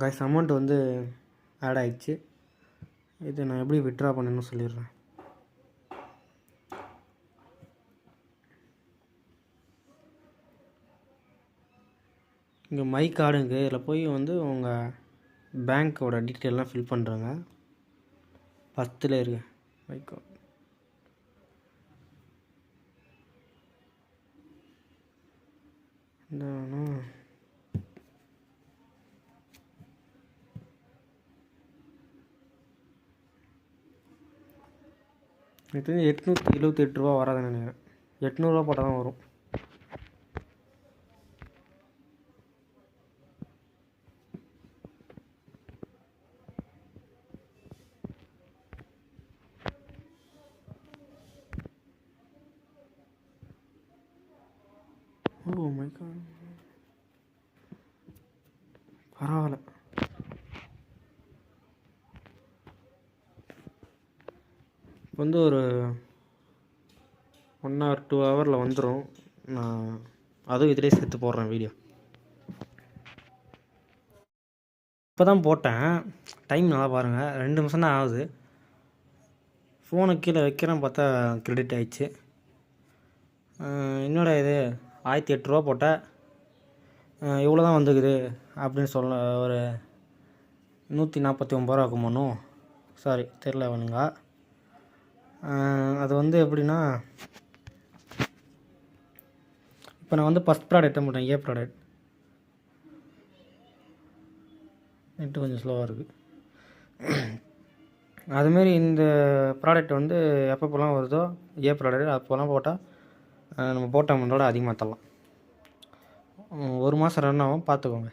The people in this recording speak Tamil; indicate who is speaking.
Speaker 1: கைஸ் அமௌண்ட் வந்து ஆட் ஆகிடுச்சு. இது நான் எப்படி வித்ட்ரா பண்ணணும்னு சொல்லிடுறேன். இங்கே மை கார்டுங்க, இதில் போய் வந்து உங்கள் பேங்க்கோட டீட்டெயிலெலாம் ஃபில் பண்ணுறேங்க. 10ல் இருக்கு மை கார்டு. எனக்கு தெரிஞ்சு 878 ரூபா வராதுன்னு நினைக்கிறேன். 800 போட்டால் தான் வரும். ஓ மை காட், பரவாயில்ல. இப்போ வந்து ஒரு 1 or 2 ஹவரில் வந்துடும். நான் அதுவும் இதிலே சேர்த்து போடுறேன் வீடியோ. இப்போ தான் போட்டேன். டைம் நல்லா பாருங்கள், 2 நிமிஷம் தான் ஆகுது. ஃபோனை கீழே வைக்கிறேன், பார்த்தா கிரெடிட் ஆகிடுச்சு. என்னோட இது 1008 ரூபா போட்டேன், இவ்வளோ தான் வந்துக்குது அப்படின்னு சொல்ல. ஒரு 149 ரூபா இருக்குமோனோ, சாரி தெரில வேணுங்க. அது வந்து எப்படின்னா, இப்போ நான் வந்து ஃபஸ்ட் ப்ராடக்ட்டை போட்டேன், ஏ ப்ராடக்ட். நெட்டு கொஞ்சம் ஸ்லோவாக இருக்குது. அதுமாரி இந்த ப்ராடக்ட் வந்து எப்பப்போலாம் வருதோ ஏ ப்ராடக்ட் அப்போலாம் போட்டால் நம்ம போட்ட அமௌண்ட்டோட அதிகமாக தரலாம். 1 மாதம் ரன் ஆகும், பார்த்துக்கோங்க.